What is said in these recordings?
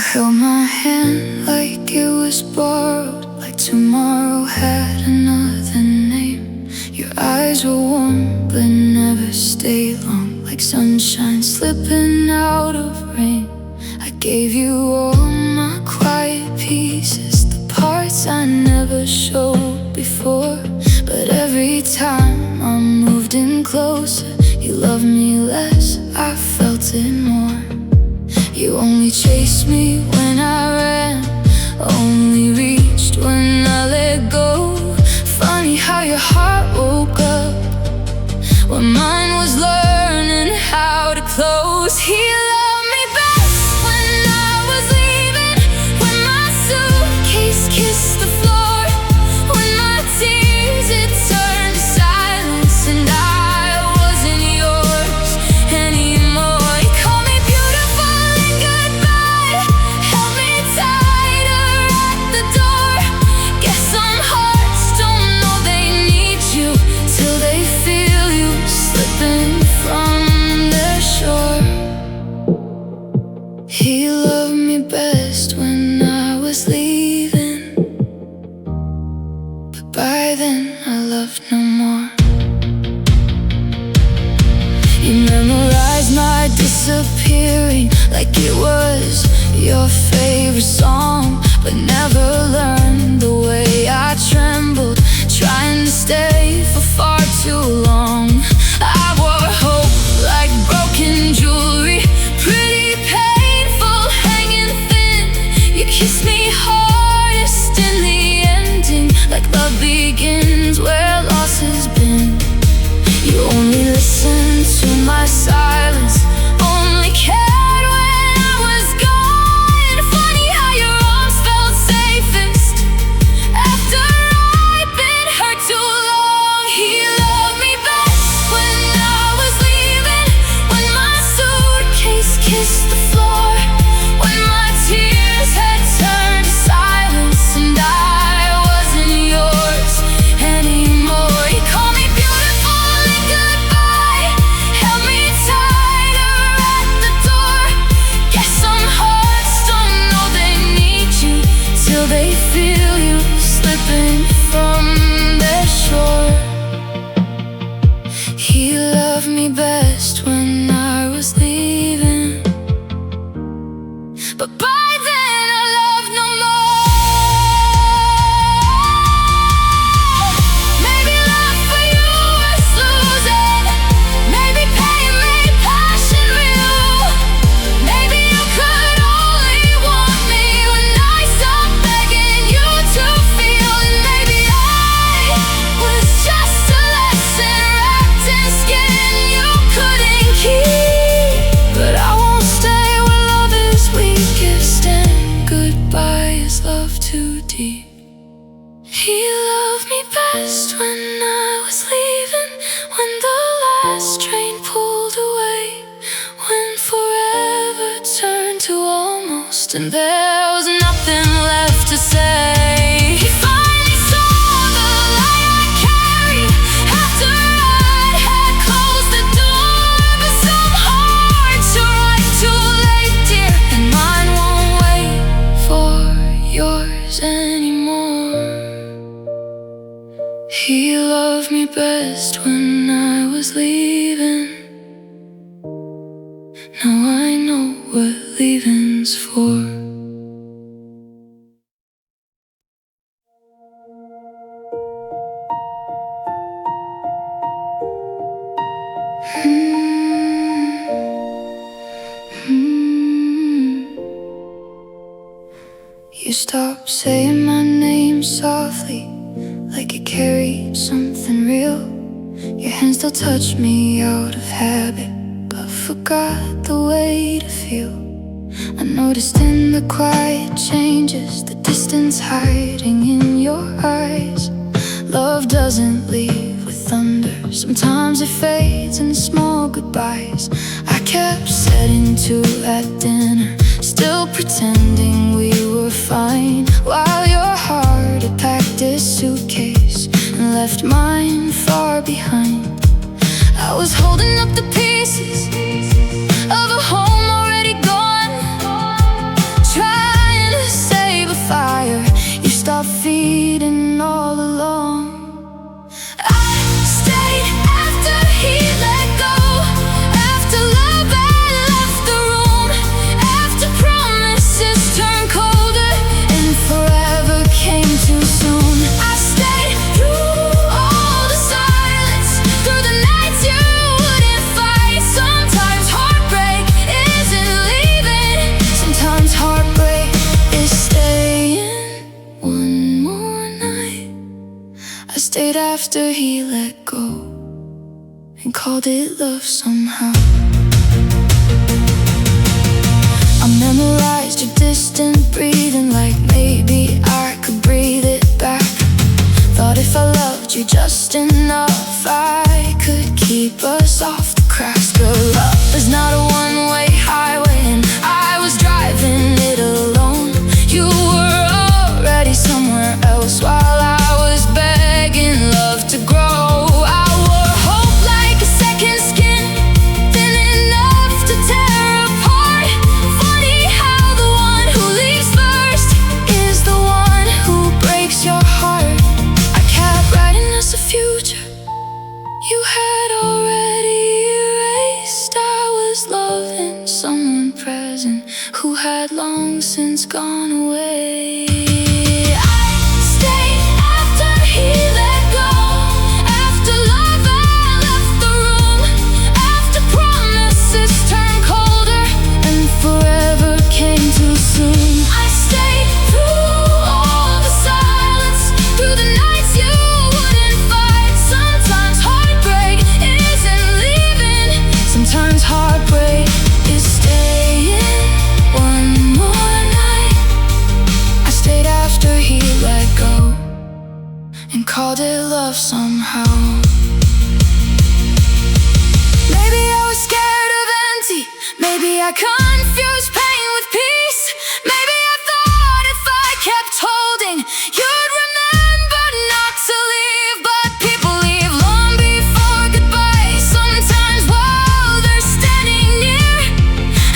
held my hand like it was borrowed, like tomorrow had another name. Your eyes were warm but never stayed long, like sunshine slipping out of rain. I gave you all my quiet pieces, the parts I never showed before. But every time I moved in closer, you loved me less, I felt it more. You only chased me when I ran, only reached when I let go. Funny how your heart woke up when mine was learning how to close. He loved me best when I was leaving, when my suitcase kissed the floor, when my tears had turned to silence and I wasn't yours anymore. You called me beautiful and goodbye, held me tighter at the door. Guess some hearts don't know they need you till they feel you slipping from their shore. He loved me best when I was leaving, but by then I loved no more. You memorized my disappearing like it was your favorite song, but never learned the way I trembled trying to stay for far too long. I wore hope like broken jewelry, pretty painful, hanging thin. You kissed me hardest in the ending, like love begins where loss has been. You only listened to my silence, only cared when I was gone. Funny how your arms felt safest after I'd been hurt too long. He loved me best when I was leaving, when my suitcase kissed the floor, when my tears had turned to silence and I wasn't yours anymore. You called me beautiful and goodbye, held me tighter at the door. Guess some hearts don't know they need you till they feel you slipping from their shore. He loved me best when I was leaving, but by then I loved no more. Maybe love for you was losing, maybe pain made passion real. Maybe you could only want me when I stopped begging you to feel. And maybe I was just a lesson wrapped in skin you couldn't keep. But I won't stay where love is weakest and goodbye is love too deep. He loved me best when I was leaving, when the last train pulled away, when forever turned to almost and there was nothing left to say. He finally saw the light I carried after I had closed the door. But some hearts arrive too late, dear, and mine won't wait for yours anymore. He loved me best when I was leaving. Now I know what leaving's for. You stopped saying my name softly, like it carried something real. Your hand still touched me out of habit, but forgot the way to feel. I noticed in the quiet changes, the distance hiding in your eyes. Love doesn't leave with thunder, sometimes it fades in small goodbyes. I kept setting to at dinner, still pretending we were fine, while your heart had packed its suitcase and left mine far behind. I was holding up the pieces of a home already gone, trying stayed after he let go and called it love somehow. I memorized your distant breathing, like maybe I could breathe it back. Thought if I loved you just enough, I could keep us off the cracks. Girl, love is not a one-way highway, and I was driving it alone. You were already somewhere else while I was begging love to grow. I wore hope like a second skin, thin enough to tear apart. Funny how the one who leaves first is the one who breaks your heart. I kept writing us a future you had already erased. I was loving someone present who had long since gone away. I stayed after he let go, after love I left the room, after promises turned colder and forever came too soon. I stayed through all the silence, through the nights you wouldn't fight. Sometimes heartbreak isn't leaving, sometimes heartbreak is staying one more night. I stayed after he let go and called it love somehow. Maybe I was scared of empty, maybe I confused pain with peace. Maybe I thought if I kept holding, you'd remember not to leave. But people leave long before goodbye, sometimes while they're standing near.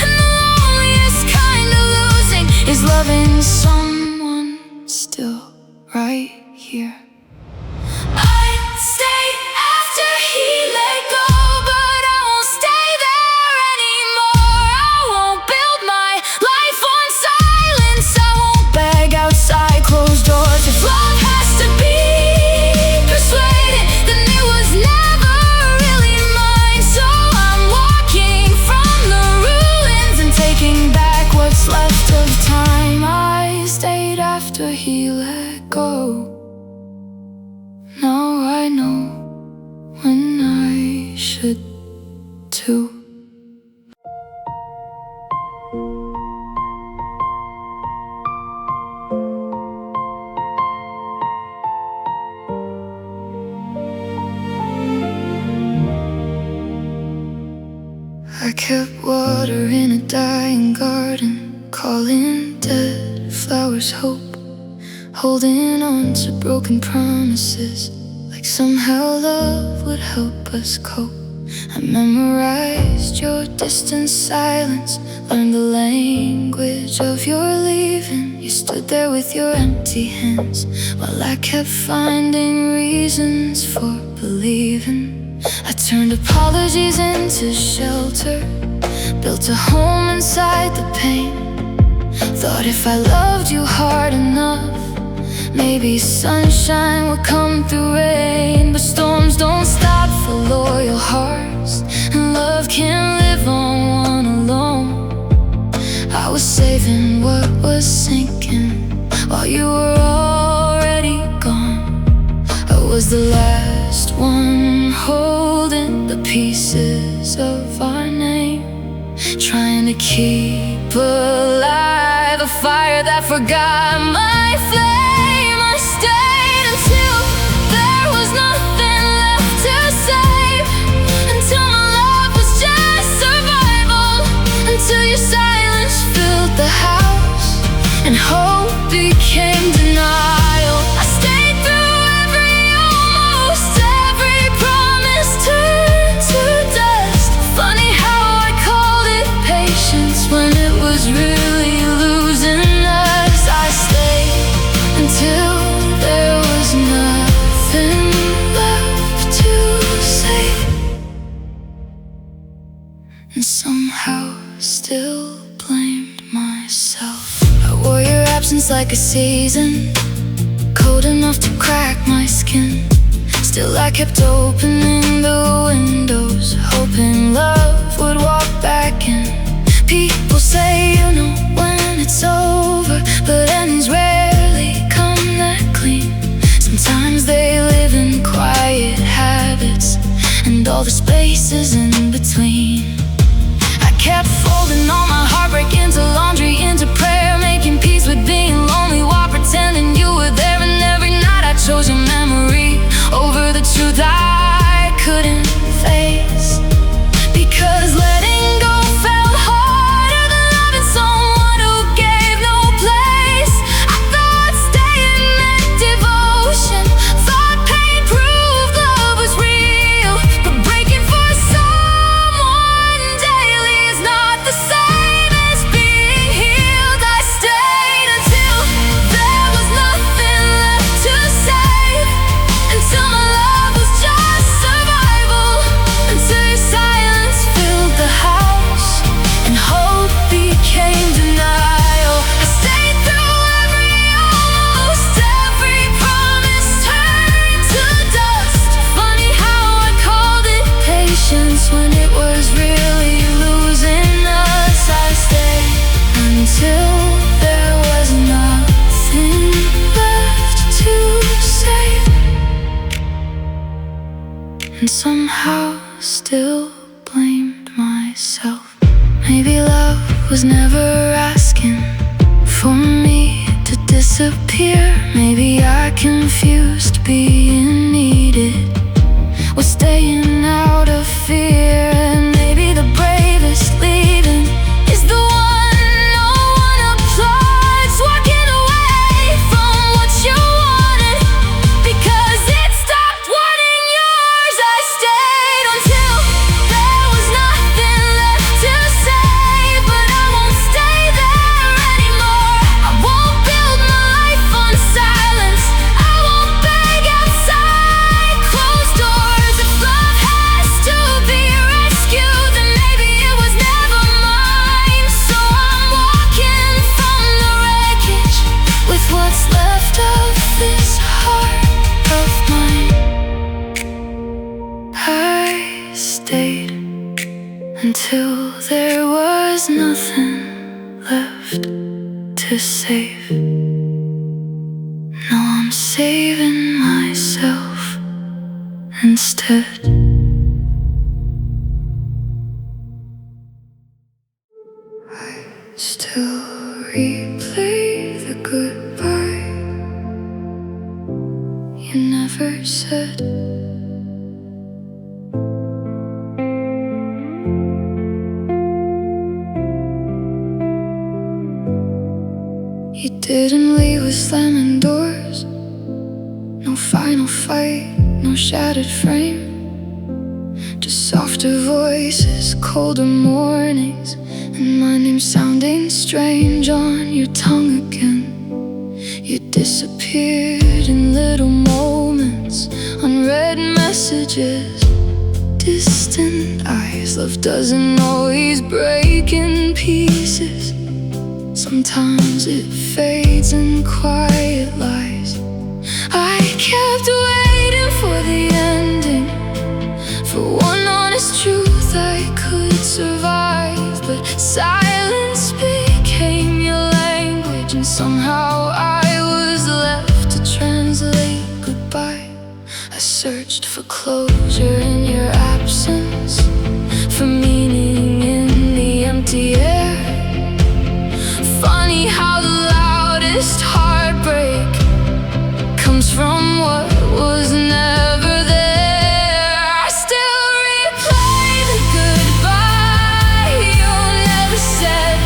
And the loneliest kind of losing is loving someone still right here. I stayed after he let go, but I won't stay there anymore. I won't build my life on silence, I won't beg outside closed doors. If love has to be persuaded, then it was never really mine. So I'm walking from the ruins and taking back what's left of time. I stayed after he let go. Now I know when I should too. I kept water in a dying garden, calling dead flowers hope, holding on to broken promises, like somehow love would help us cope. I memorized your distant silence, learned the language of your leaving. You stood there with your empty hands while I kept finding reasons for believing. I turned apologies into shelter, built a home inside the pain. Thought if I loved you hard enough, maybe sunshine would come through rain. But storms don't stop for loyal hearts, and love can't live on one alone. I was saving what was sinking while you were already gone. I was the last one holding the pieces of our name, trying to keep alive a fire that forgot my flame. I stayed until there was nothing left to save, until my love was just survival, until your silence filled the house and hope became denial. I stayed through every almost, every promise turned to dust. Funny how I called it patience when it was really losing us. I stayed until there was nothing left to say, and somehow still blamed myself. I wore your absence like a season, cold enough to crack my skin. Still I kept opening the windows, hoping love would walk back in. People say you know when it's over, but ends rarely come that clean. Sometimes they live in all the spaces in between. I kept folding all my heartbreak into laundry, into prayer, making peace with being lonely while pretending you were there. And every night I chose your memory over the truth I couldn't face, because letting go felt harder than loving someone who gave no place. I thought staying meant devotion, thought pain proved love was real, but breaking for someone daily is not the same as being healed. I stayed until there was nothing left to save, until my love was just survival, until your silence filled the house and hope became denial. I stayed through almost every promise turned to dust. Funny how I called it patience when it was really losing us. I stayed until there was nothing left to save, and somehow still blamed myself. Maybe love was never asking for me to disappear. Maybe I confused being needed with staying out of fear. And maybe the bravest leaving is the one no one applauds, walking away from what you wanted because it stopped wanting yours. I stayed until there was nothing left to say, but I won't stay there anymore. I won't build my life on silence. I won't beg outside closed doors. If love has to be rescued, then maybe it was never mine. So I'm walking from the wreckage with what's left of this heart of mine. I stayed until there was nothing left to save. Now I'm saving myself instead. I still replay the goodbye you never said. You didn't leave with slamming doors, no final fight, no shattered frame, just softer voices, colder mornings, and my name sounding strange on your tongue again. You disappeared in little moments, unread messages, distant eyes. Love doesn't always break in pieces. Sometimes it fades in quiet lies. I kept waiting for the ending, for one honest truth I could survive. But silence became your language, and somehow I was left to translate goodbye. I searched for closure in your absence, for meaning in the empty air. Funny how the loudest heartbreak comes from what was never there. I still replay the goodbye you never said,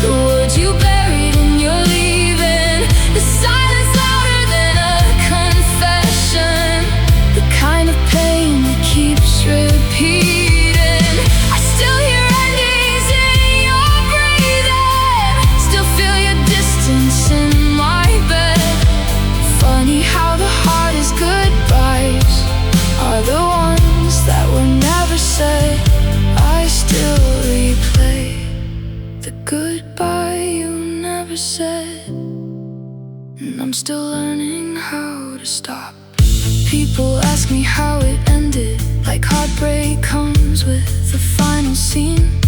the words you buried in your leaving, the silence louder than a confession, the kind of pain that keeps repeating. I still hear endings in your breathing, still feel your distance in my bed. Funny how the hardest goodbyes are the ones that were never said. I still replay the goodbye you never said, and I'm still learning how to stop. People ask me how it ended, like heartbreak comes with the final scene.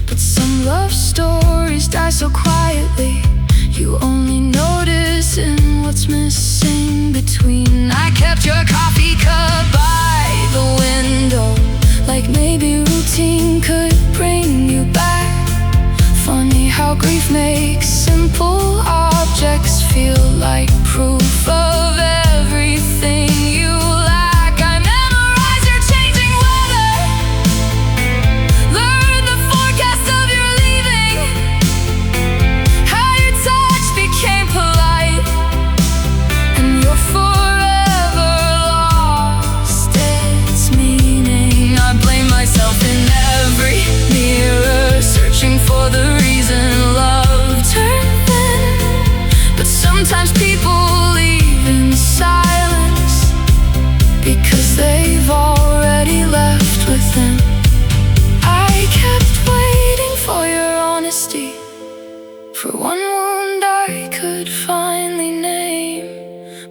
But some love stories die so quietly, you only notice in what's missing between. I kept your coffee cup by the window, how grief makes simple objects feel like proof of everything you lack. I memorize your changing weather, learn the forecast of your leaving, how your touch became polite, and you're forever lost its meaning. I blame myself in every mirror, searching for the reason love turned thin. But sometimes people leave in silence because they've already left within. I kept waiting for your honesty, for one wound I could finally name.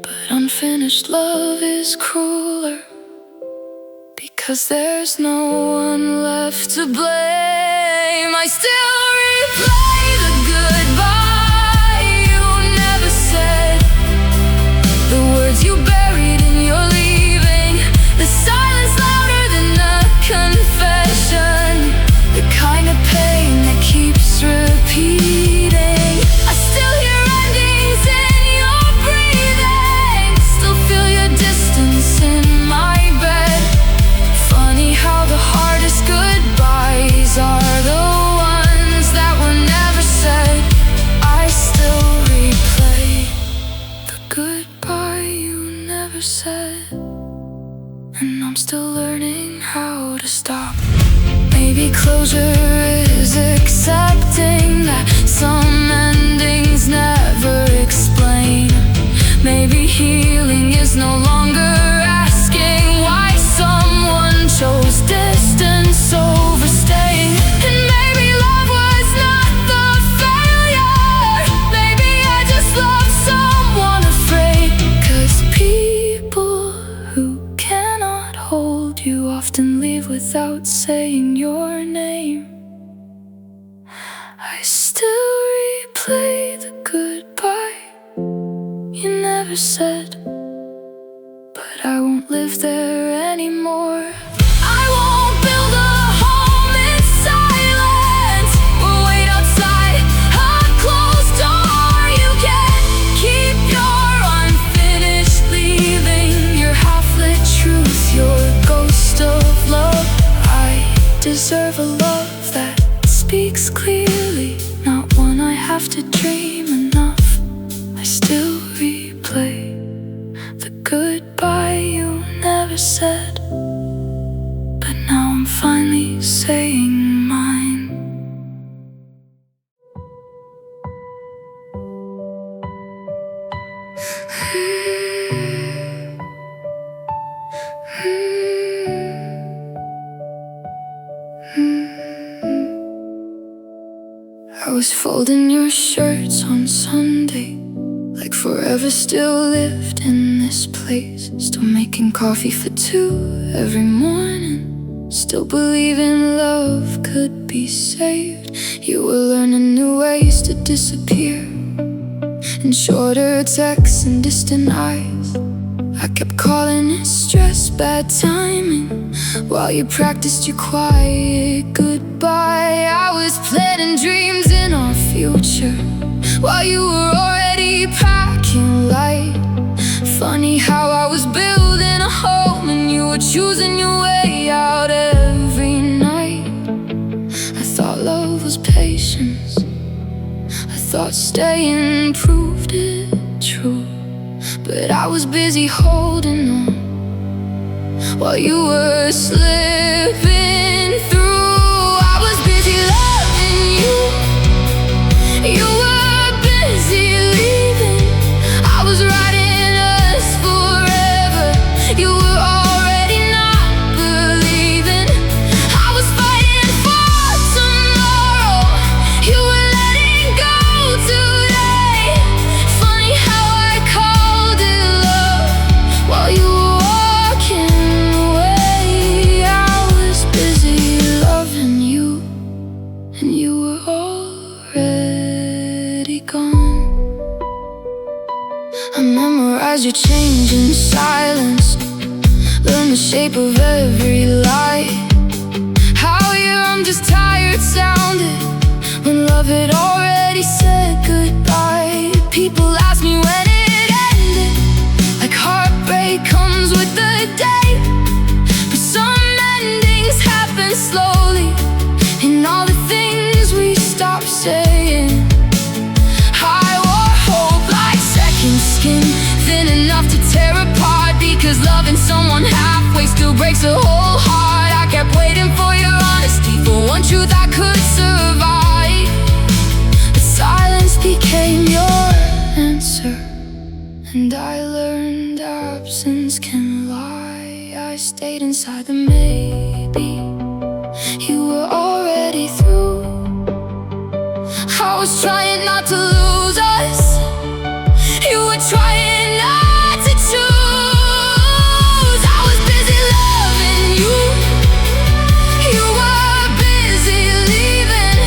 But unfinished love is crueler, because there's no one left to blame. I still replay the goodbye you never said, the words you buried in your leaving, the silence louder than the confession, the kind of pain that keeps repeating. I still hear endings in your breathing, still feel your distance in my bed. Funny how the hardest goodbyes are the ones that were never said. I still replay the goodbye you never said, and I'm still learning how to stop. Maybe closure is accepting that some endings never explain. Maybe healing is no longer asking why someone chose distance over staying. And maybe love was not the failure, maybe I just loved someone afraid. 'Cause people who cannot hold you often leave without saying your name. I still replay the goodbye you never said, but I won't live there anymore. I won't build a home in silence or wait outside a closed door. You can keep your unfinished leaving, your half-lit truth, your ghost of love. I deserve a love that speaks clearly, not one I have to dream enough. I still replay the goodbye you never said, but now I'm finally saying mine. I was folding your shirts on Sunday, like forever still lived in this place. Still making coffee for two every morning, still believing love could be saved. You were learning new ways to disappear, in shorter texts and distant eyes. I kept calling it stress, bad timing, while you practiced your quiet goodbye. I was planting dreams in our future, while you were already packing light. Funny how I was building a home and you were choosing your way out every night. I thought love was patience, I thought staying proved it true, but I was busy holding on while you were slipping through. I was busy loving you, you were busy leaving. I was writing us forever, you were already not believing. I was fighting for tomorrow, you were letting go today. Funny how I called it love while you were walking away. I was busy loving you, and you were already gone. I memorized your change in silence, learned the shape of every lie. How your I'm just tired sounded when love had already already said goodbye. People ask me when it ended, like heartbreak comes with the day. But some endings happen slowly, and all the things we stop saying. I wore hope like second skin, thin enough to tear apart, because loving someone halfway still breaks a whole heart. I kept waiting for your honesty, for one truth I could survive. But silence became your answer, and I learned absence can lie. I stayed inside the maybe you were already through. I was trying not to lose us, you were trying not to choose. I was busy loving you, you were busy leaving.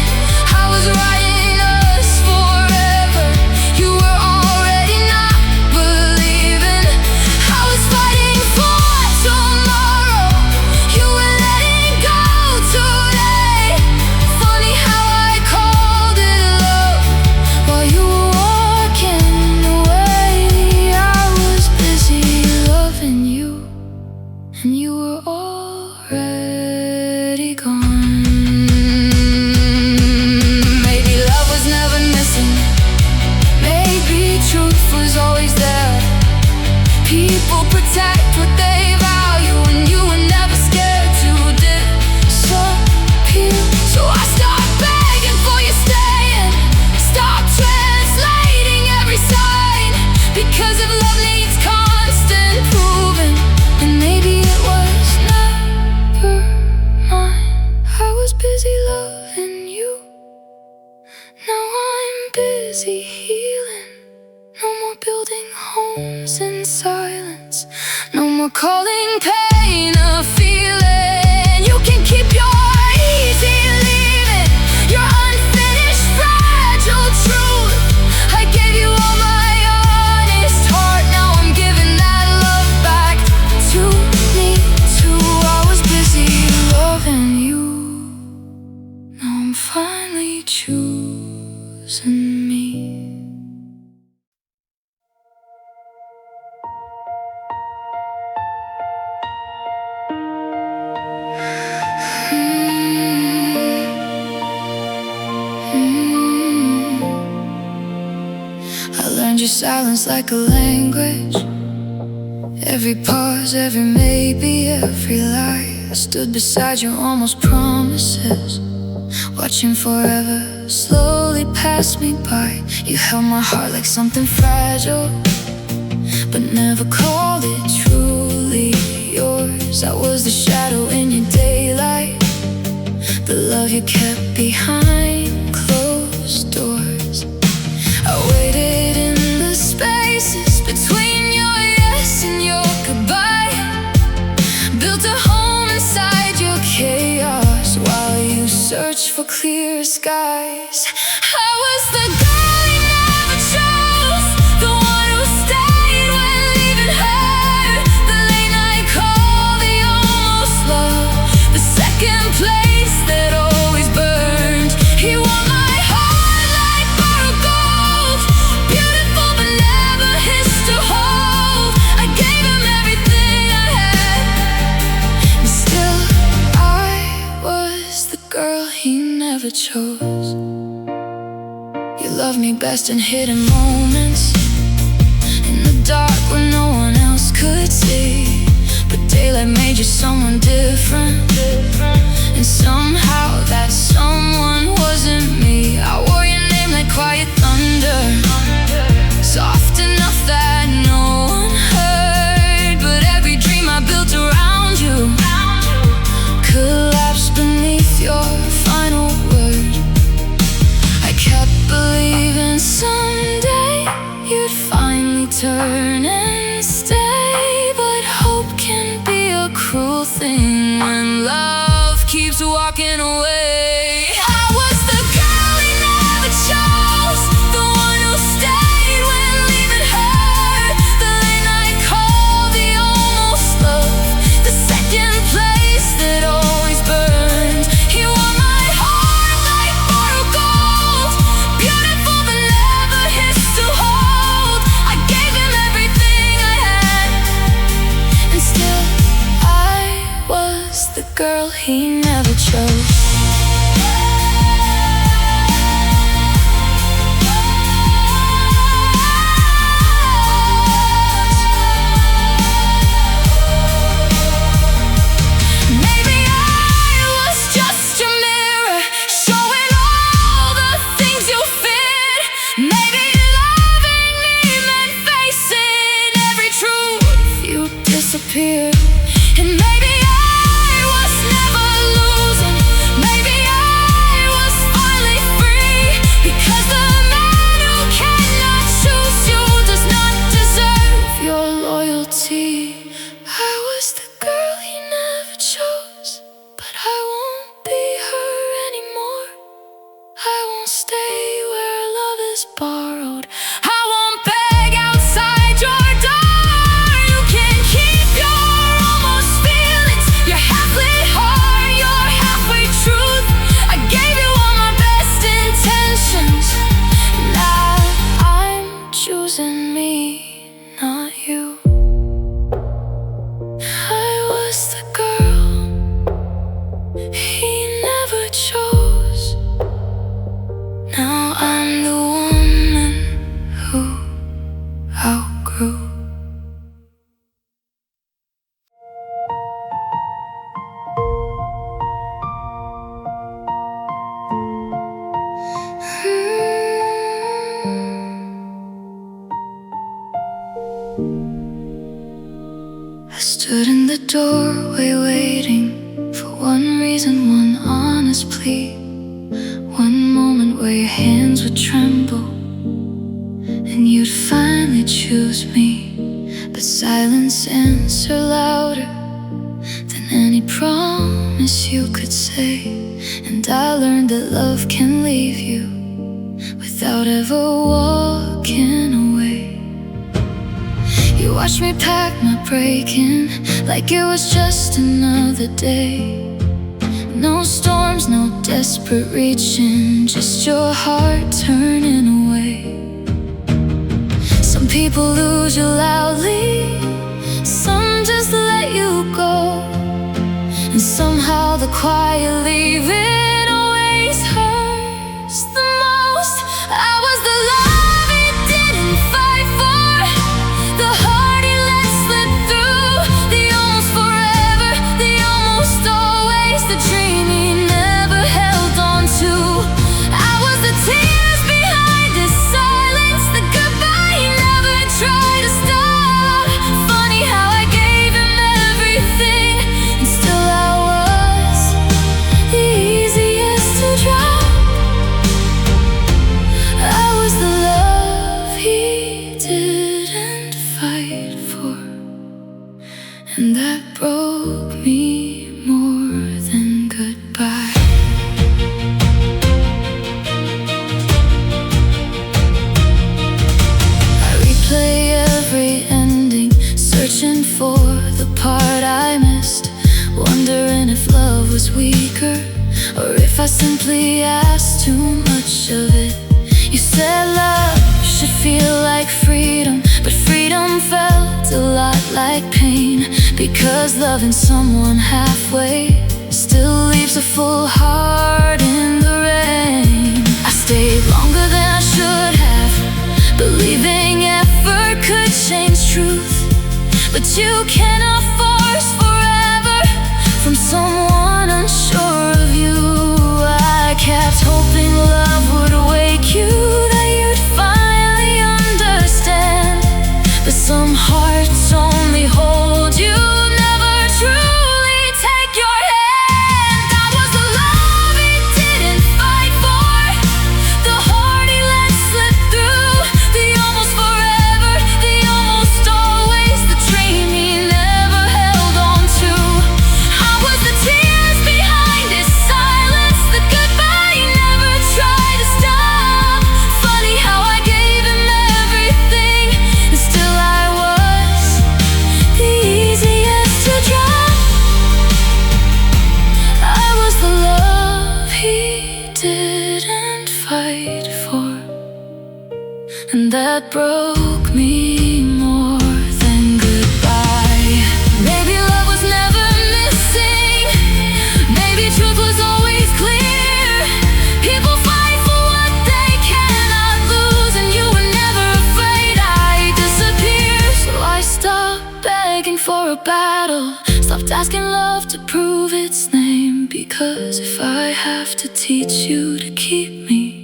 I was writing us forever, you were already not believing. I was fighting for tomorrow, you were letting go today. Funny how I called it love while you were walking away. I was busy loving you, and you were already gone. Maybe love was never missing, maybe truth was always there. People protect what they value, and you were never scared to disappear. So I stopped begging for your staying, stopped translating every sign, because if love needs constant proving, then maybe it was never mine. I was busy loving you, now I'm busy healing. No more building homes in silence, no more calling pain a feeling. You can keep your easy leaving, your unfinished fragile truth. I gave you all my honest heart, now I'm giving that love back to me too. I was busy loving you, now I'm finally choosing me. I learned your silence like a language, every pause, every maybe, every lie. I stood beside your almost promises, watching forever slowly pass me by. You held my heart like something fragile, but never called it truly yours. I was the shadow in your daylight, the love you kept behind closed doors. I waited in the spaces between your yes and your goodbye, built a home inside your chaos while you searched for clear skies. I was the girl he never chose, the one who stayed when leaving hurt, the late night call, the almost love, the second place that always burned. He won my heart like borrowed gold, beautiful but never his to hold. I gave him everything I had, and still I was the girl he never chose. You loved me best in hidden moments, in the dark where no one else could see. But daylight made you someone different, and somehow that someone wasn't me. I wore your name like quiet thunder, soft enough that no one heard. But every dream I built around you collapsed beneath your final word. I kept believing someday you'd finally turn and stay, but hope can be a cruel thing when love keeps walking away. I was the girl he never chose, the one who stayed when leaving hurt, the late night call, the almost love, the second place that always burned. He won my heart like borrowed gold, beautiful stay where love is borrowed. I won't beg outside your door. You can keep your almost feelings. You're halfway heart, you're halfway truth. I gave you all my best intentions. Now I'm choosing me, not you. I was the girl he never chose. Now I'm the woman who outgrew. I stood in the doorway waiting for one reason, one honest plea. One moment where your hands would tremble and you'd finally choose me. But silence answered louder than any promise you could say. And I learned that love can leave you without ever walking away. You watched me pack my break-in like it was just another day. No storms, no desperate reaching, just your heart turning away. Some people lose you loudly, some just let you go. And somehow the quiet leaving always hurts the most. I was the love he didn't fight for, the heart he let slip through, the almost forever, the almost always, the dream he never held on to. I was the tears behind his silence, the goodbye he never tried to stop. Funny how I gave him everything and still I was the easiest to drop. I was the love he didn't fight for, and that broke me more than goodbye. I replay every ending, searching for the part I missed, wondering if love was weaker or if I simply asked too much of it. You said love should feel like freedom, but freedom felt a lot like pain, because loving someone halfway still leaves a full heart in the rain. I stayed longer than I should have, believing effort could change truth. But you cannot force forever from someone unsure of you. I kept hoping love would wake you, that you'd finally understand. But some hearts only hold you, never truly take your hand. I was the love he didn't fight for, the heart he let slip through, the almost forever, the almost always, the dream he never held on to. I was the tears behind his silence, the goodbye he never tried to stop. Funny how I gave him everything and still I was the easiest to drop. I was the love he didn't fight for, and that broke me more than goodbye. Maybe love was never missing, maybe truth was always clear. People fight for what they cannot lose, and you were never afraid I'd disappear. So I stopped begging for a battle, stopped asking love to prove its name. Because if I have to teach you to keep me,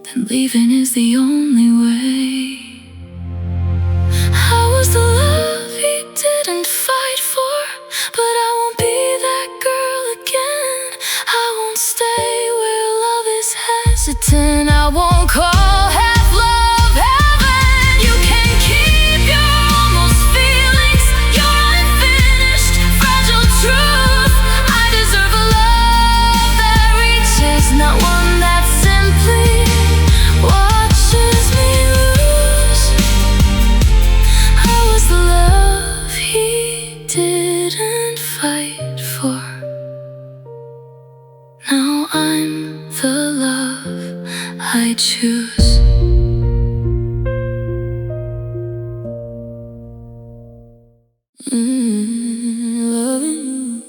then leaving is the only way. I was the love he didn't fight for, but I won't be that girl again. I won't stay where love is hesitant. I won't call half love heaven. You can keep your almost feelings, your unfinished, fragile truth. I deserve a love that reaches, not one that's simple. love I choose. Loving you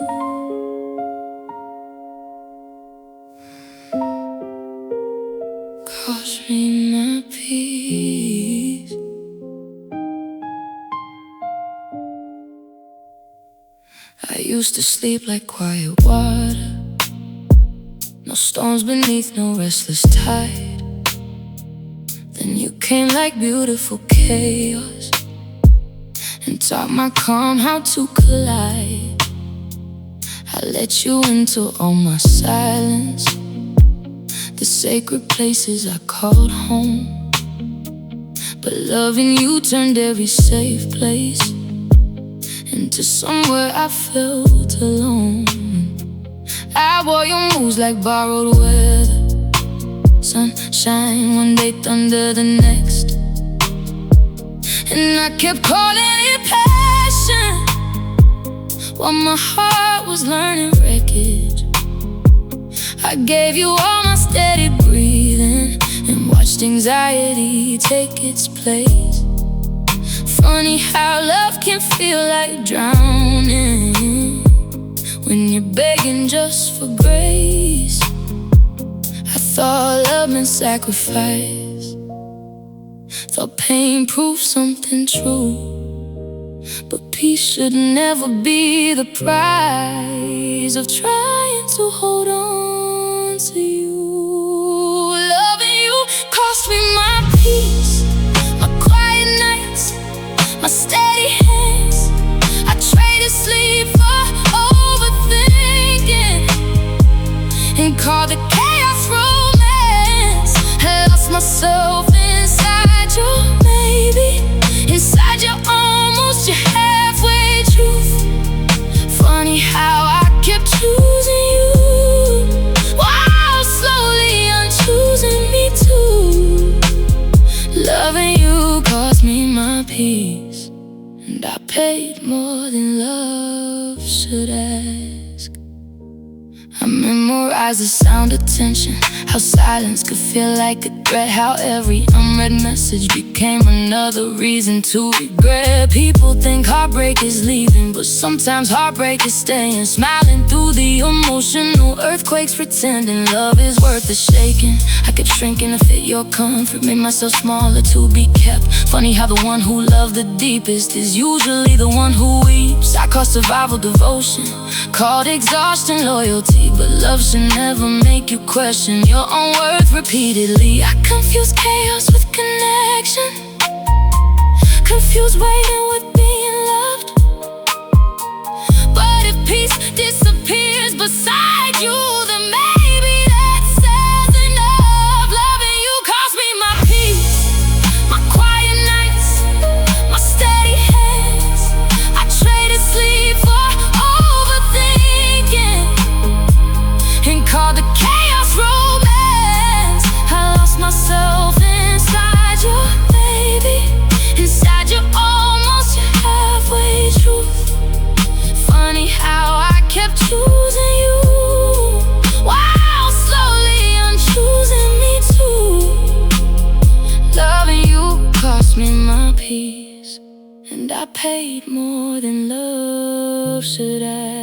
cost me my peace. I used to sleep like quiet water, no storms beneath, no restless tide. Then you came like beautiful chaos and taught my calm how to collide. I let you into all my silence, the sacred places I called home. But loving you turned every safe place into somewhere I felt alone. I wore your moves like borrowed weather, sunshine one day, thunder the next. And I kept calling it passion while my heart was learning wreckage. I gave you all my steady breathing and watched anxiety take its place. Funny how love can feel like drowning when you're begging just for grace. I thought love meant sacrifice, thought pain proved something true. But peace should never be the price of trying to hold on to you. Loving you cost me my peace, my quiet nights, my steady hands. I traded sleep for overthinking and called it chaos romance. I lost myself inside your maybe, inside your almost, your halfway truth. Funny how I kept choosing you while slowly unchoosing me too. Loving you cost me my peace, and I paid more than love should ask. I memorized the sound of tension, how silence could feel like a threat, how every unread message became another reason to regret. People think heartbreak is leaving, but sometimes heartbreak is staying. Smiling through the emotional earthquakes, pretending love is worth the shaking. I kept shrinking to fit your comfort, made myself smaller to be kept. Funny how the one who loved the deepest is usually the one who weeps. I call survival devotion, called exhaustion loyalty, but love should never make you question your own worth repeatedly. I confuse chaos with connection, confuse waiting with being loved. But if peace disappears beside you, then maybe that says enough. Loving you cost me my peace, my quiet nights, my steady hands. I traded sleep for overthinking and called the chaos romance. I lost myself inside your baby, inside your almost, your halfway truth. Funny how I kept choosing you while slowly unchoosing me too. Loving you cost me my peace, and I paid more than love should ask.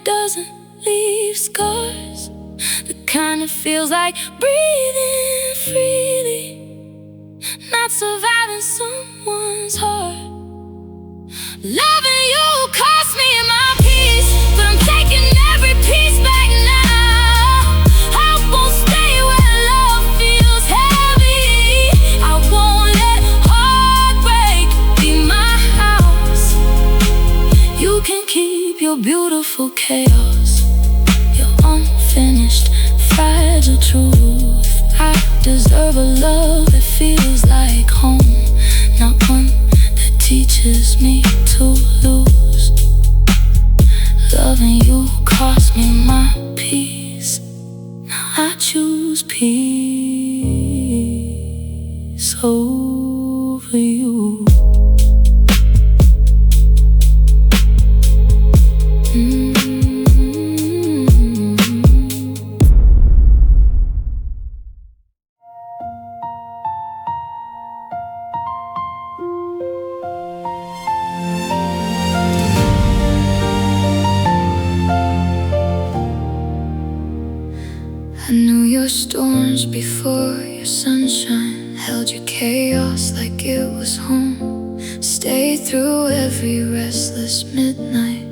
Doesn't leave scars, the kind that feels like breathing freely, not surviving someone's heart. Loving you cost me my peace, but I'm taking every piece back now. I won't stay where love feels heavy. I won't let heartbreak be my house. You can keep your beautiful chaos, your unfinished, fragile truth. I deserve a love that feels like home, not one that teaches me to lose. choose peace over you. I knew your storms before your sunshine, held your chaos like it was home. Stayed through every restless midnight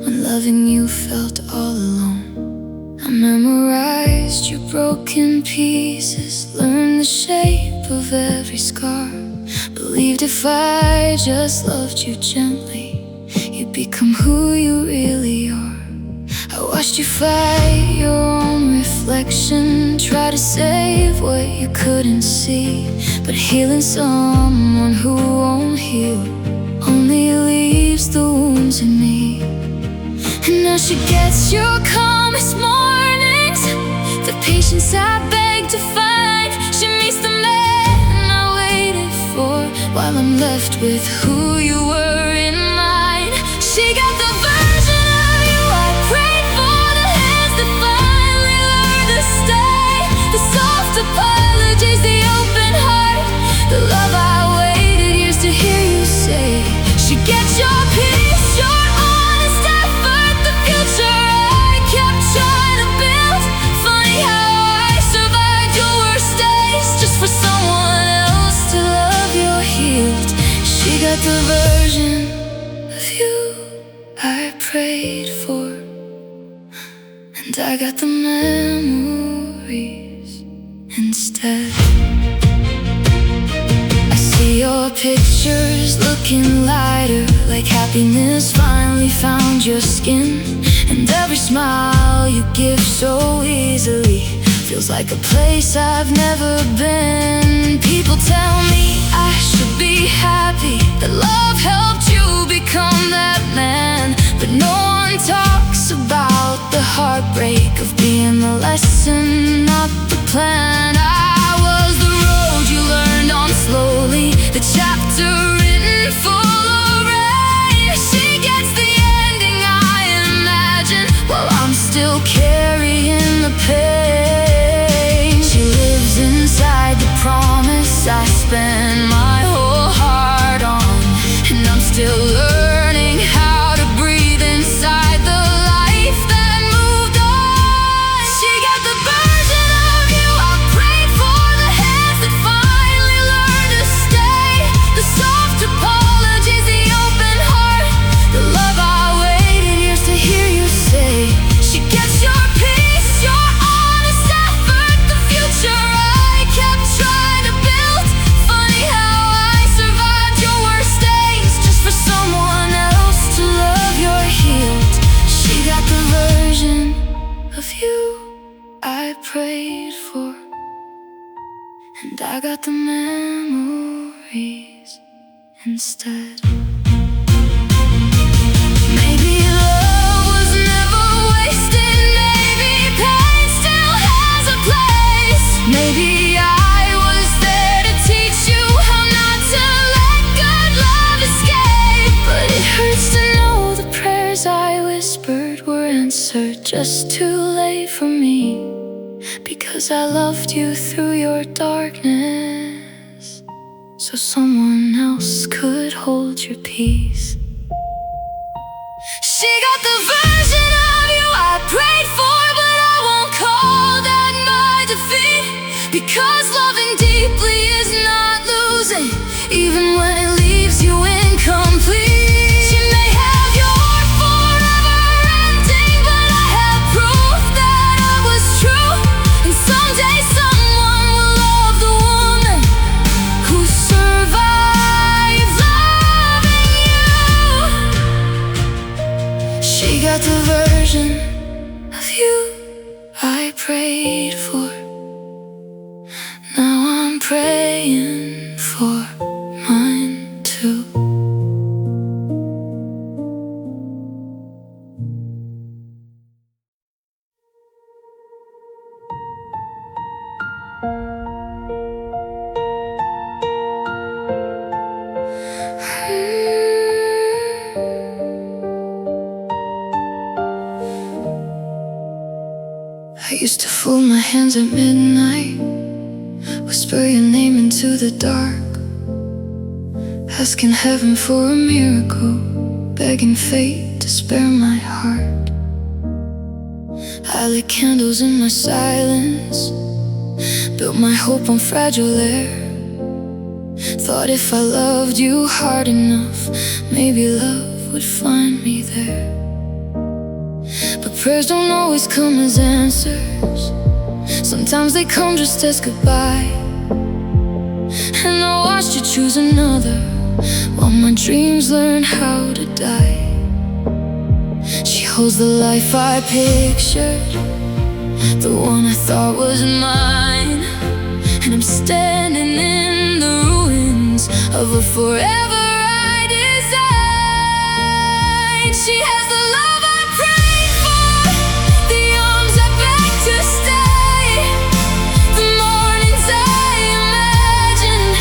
when loving you felt all alone. I memorized your broken pieces, learned the shape of every scar. Believed if I just loved you gently, you'd become who you really are. I watched you fight your own reflection, try to save what you couldn't see. But healing someone who won't heal only leaves the wounds in me. And now she gets your calmest mornings, the patience I begged to find. She meets the man I waited for, while I'm left with who you were in mind. She got the version of you I prayed for, the hands that finally learned to stay, the soft apologies, the open heart, the love I waited years to hear you say. She gets your peace, your honest effort, the future I kept trying to build. Funny how I survived your worst days just for someone else to love you're healed. She got the version of you I prayed for, and I got the memories instead. I see your pictures looking lighter, like happiness finally found your skin. And every smile you give so easily feels like a place I've never been. People tell me I should be happy, that love helped you become that man. But no one talks about the heartbreak of being the lesson, not the plan. I was the road you learned on slowly, the chapter written full of rain. She gets the ending I imagine, while I'm still carrying the pain. She lives inside the promise I spent my whole heart on, and I'm still learning how to breathe inside the life that moved on. She got the version of you I prayed for, the hands that finally learned to stay, the soft apologies, the open heart, the love I waited years to hear you say. She gets your peace, your honest effort, the future I kept trying to build. Funny how I survived your worst days just for someone else to love you're healed. She got the version of you I prayed for, and I got the memories instead. Maybe love was never wasted, maybe pain still has a place. Maybe I was there to teach you how not to let good love escape. But it hurts to know the prayers I whispered were answered just too late for me, because I loved you through your darkness, so someone else could hold your peace. She got the version of you I prayed for, but I won't call that my defeat, because loving deeply is not losing, even when it leaves you incomplete. She may have your forever ending, but I have proof that I was true. And someday someone will love the woman who survived loving you. She got the version of you I prayed for. Now I'm praying for mine too. used to fold my hands at midnight, whisper your name into the dark, asking heaven for a miracle, begging fate to spare my heart. I lit candles in my silence, built my hope on fragile air. Thought if I loved you hard enough, maybe love would find me there. But prayers don't always come as answers, sometimes they come just as goodbye. And I watched you choose another, while my dreams learn how to die. She holds the life I pictured, the one I thought was mine. And I'm standing in the ruins of a forever I designed. She has the love I prayed for, the arms I begged to stay, the mornings I imagined,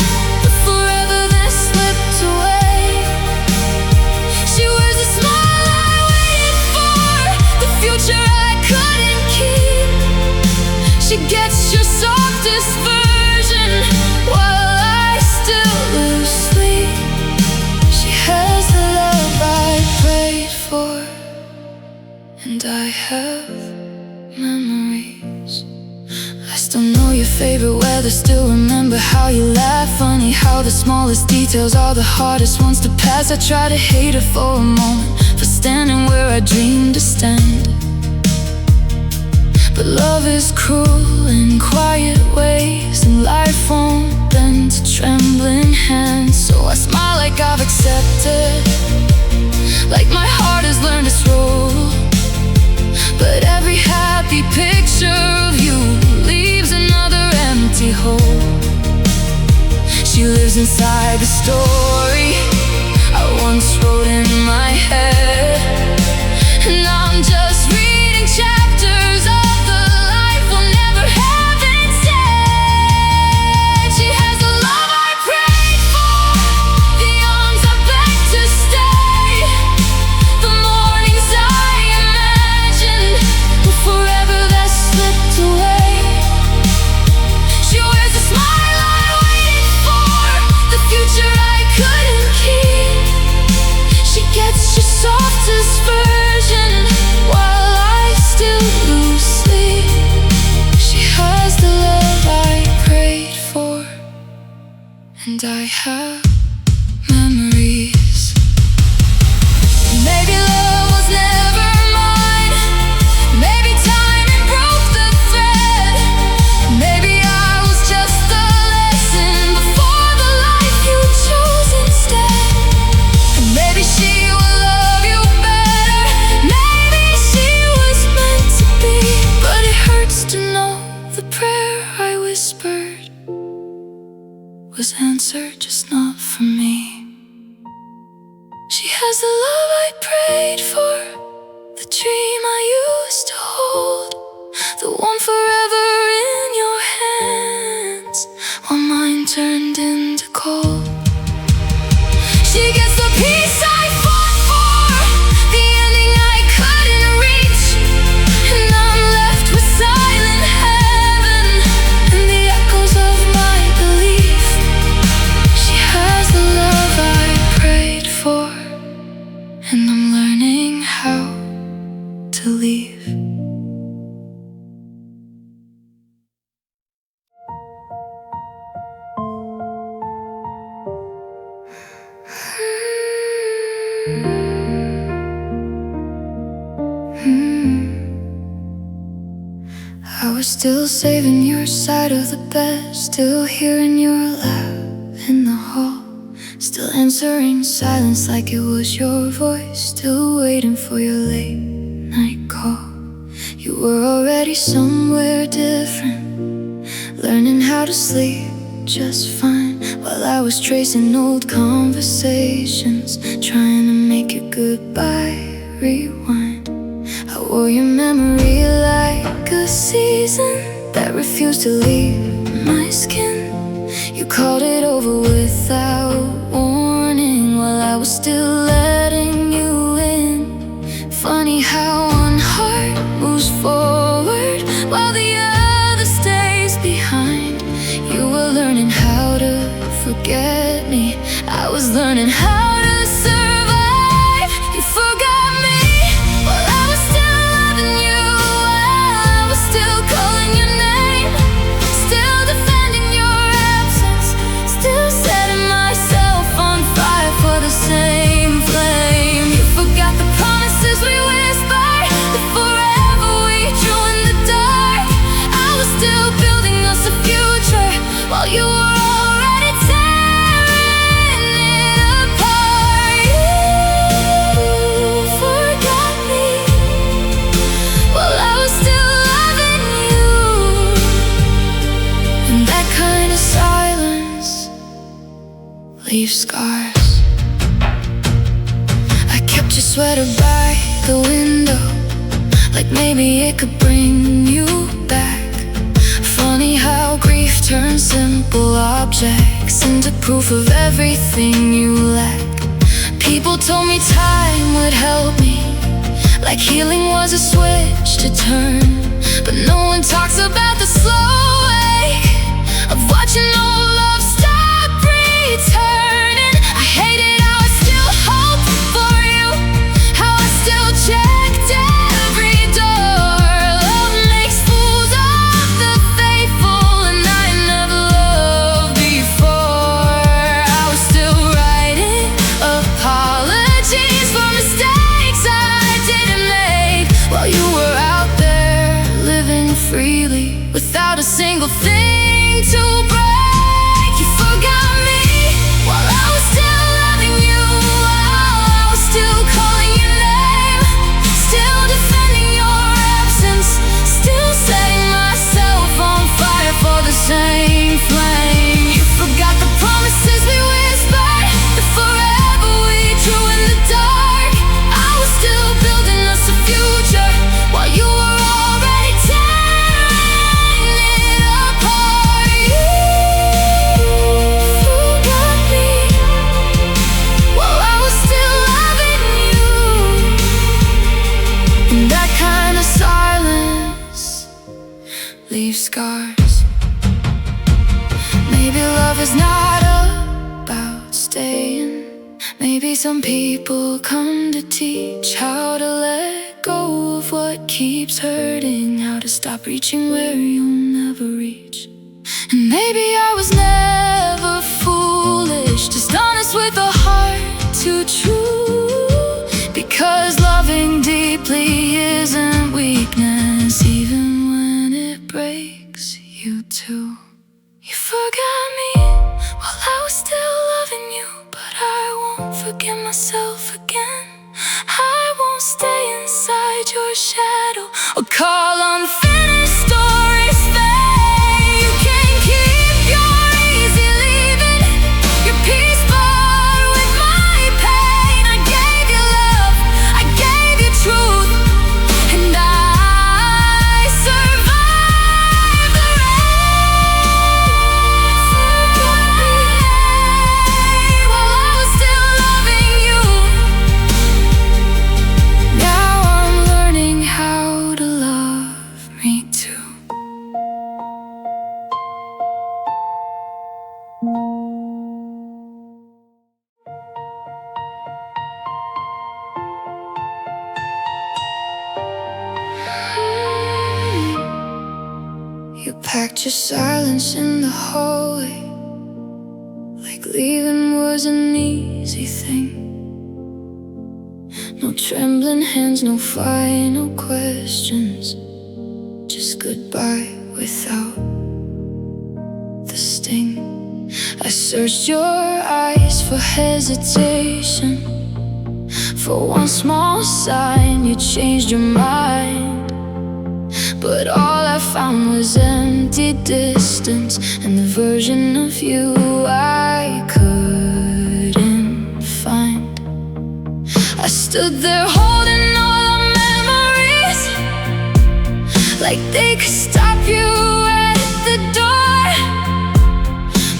the forever that slipped away. She wears a smile I waited for, the future I couldn't keep. She gets your softest version while I still lose sleep. She has the love I prayed for, and I have memories. I still know your favorite weather, still remember how you laugh. Funny how the smallest details are the hardest ones to pass. I try to hate her for a moment, for standing where I dreamed to stand. But love is cruel in quiet ways, and life won't bend to trembling hands. So I smile like I've accepted, like my heart has learned its role. But every happy picture of you leaves another empty hole. She lives inside the story I once wrote in my head, and I'm just reading chapters of the life we'll never have instead. She has the love I prayed for, the arms I begged to stay, the mornings I imagined, the forever that slipped away. She wears a smile I waited for, the future I couldn't keep. She gets your softest version while I still lose sleep. She has the love I prayed for, and I have memories. Maybe love was never mine, maybe timing broke the thread, maybe I was just the lesson before the life you chose instead. And maybe she will love you better, maybe she was meant to be. But it hurts to know the prayer I whispered was answered, just not for me. She has the love I prayed for, the dream I used to hold, the one forever in your hands while mine turned into cold. She gets the peace I fought for, the ending I couldn't reach, and I'm left with silent heaven and the echoes of my belief. She has the love I prayed for, and I'm learning how to leave. I was still saving your side of the bed, still hearing your laugh in the hall, still answering silence like it was your voice, still waiting for your late night call. You were already somewhere different, learning how to sleep just fine, while I was tracing old conversations, trying to make your goodbye rewind. I wore your memory like a season that refused to leave my skin. You called it over without warning, while I was still letting you in. Funny how one heart moves forward while the other stays behind. You were learning how to forget me, I was learning how to survive. You forgot me while I was still loving you. I was still calling your name, still defending your absence, still setting myself on fire for the same flame. You forgot the promises we whispered, the forever we drew in the dark. I was still building us a future while you were already tearing it apart. You forgot me while I was still loving you. And that kind of silence leaves scars. I kept your sweater by the window, like maybe it could bring you back. Funny how grief turns simple objects into proof of everything you lack. People told me time would help me, like healing was a switch to turn. But no one talks about the slow ache of watching old love stop returning. I hated how I still hoped for you, how I still checked every door. Love makes fools of the faithful, and I never loved before. I was still writing apologies for mistakes I didn't make, while you were out there living freely without a single thing to break. You forgot me while I was still loving you. I was still calling your name, still defending your absence, still setting myself on fire for the same flame. You forgot the promises we whispered, the forever we drew in the dark. I was still building us a future while you were already tearing it apart. You forgot me while I was still loving you. And that kind of silence leaves scars. Maybe love is not about staying. Maybe some people come to teach how to let go of what keeps hurting, how to stop reaching where you'll never reach. And maybe I was never foolish, just honest with a heart too true. Because loving deeply isn't weakness, even when it breaks you too. You forgot me while I was still loving you, but I won't forget myself again. I won't stay inside your shadow or call unfinished stories fade. You can keep your easy leaving, your peace bought with my pain. I gave you love, I gave you truth, and I survived the rain while I was still loving you. Now I'm learning how to love me too. You packed your silence in the hallway, like leaving was an easy thing. No trembling hands, no final questions, just goodbye without the sting. I searched your eyes for hesitation, for one small sign you changed your mind. But all I found was empty distance, and the version of you I couldn't find. I stood there holding all our memories, like they could stop you at the door.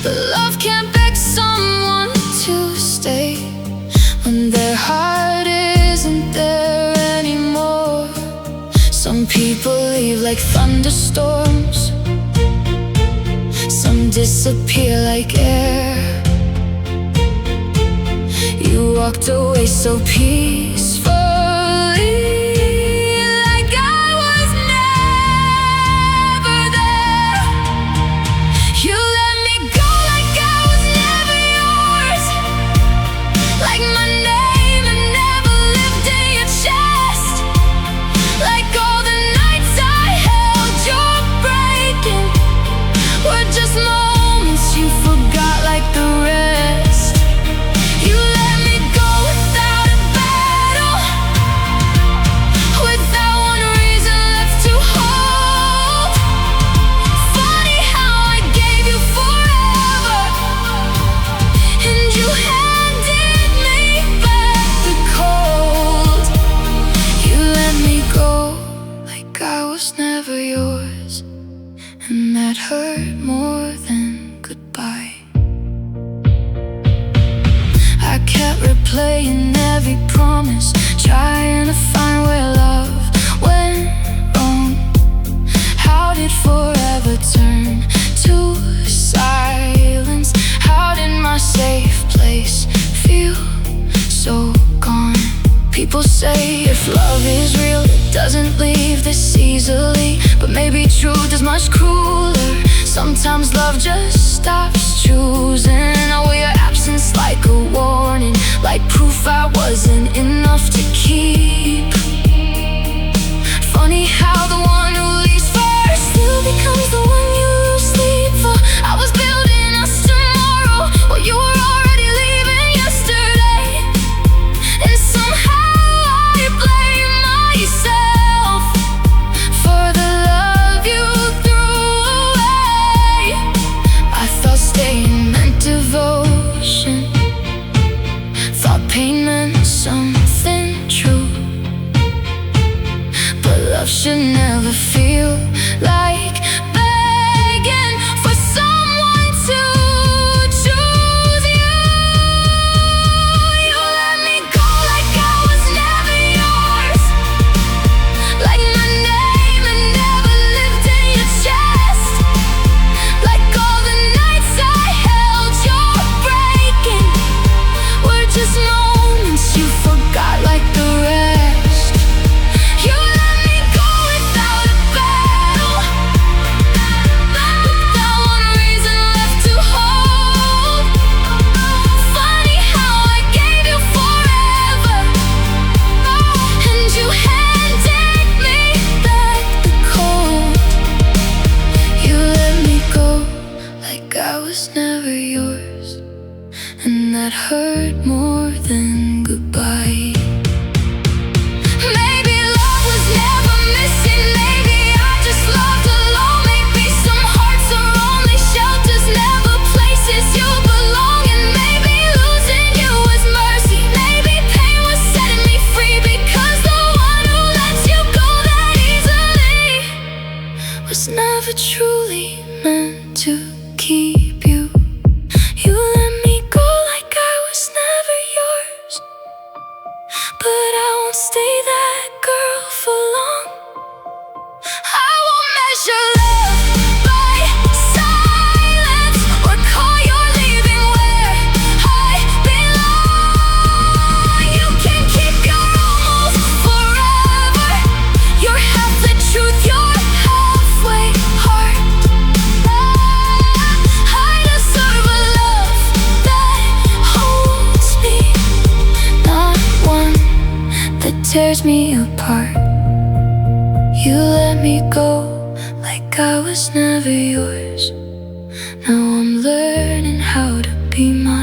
But love can't beg someone to stay when their heart isn't there anymore. Some Some people leave like thunderstorms, some disappear like air. You walked away so peacefully, like I was never there. You let me go like I was never yours, like my name had never lived in your chest, like all the nights I held your breaking were just moments you forgot like the rest. You let me go without a battle, without one reason left to hold. Funny how I gave you forever, and you handed me back the cold. You let me go like I was never yours, and that hurt more than goodbye. I kept replaying every promise, trying to find where love went wrong. How did forever turn to silence? How did my safe place feel so gone? People say if love is real, it doesn't leave this easily, but maybe truth is much crueler. Sometimes love just stops choosing. I wear your absence like a warning, like proof I wasn't enough to keep. Funny how the one who leaves first still becomes the one you lose sleep for. I was building us tomorrow while you were already leaving yesterday, and somehow I blame myself for the love you threw away. I thought staying meant devotion, thought pain meant something true, but love should never feel like begging for someone to choose you. You let me go like I was never yours, like my name had never lived in your chest, like all the nights I held your breaking were just moments you forgot like the rest. You let me go without a battle, without one reason left to hold. Funny how I gave you forever, and you handed me back the cold. You let me go like I was never yours, and that hurt more than goodbye. Maybe love was never missing, maybe I just loved alone. Maybe some hearts are only shelters, never places you belong. And maybe losing you was mercy, maybe pain was setting me free, because the one who lets you go that easily was never truly meant to keep you. You let me go like I was never yours, but I won't stay that girl for long. I won't measure love by silence, or call your leaving where I belong. You can keep your almost forever, your half the truth, your halfway heart. I deserve a love that holds me, not one that tears me apart. You let me go like I was never yours. Now I'm learning how to be mine.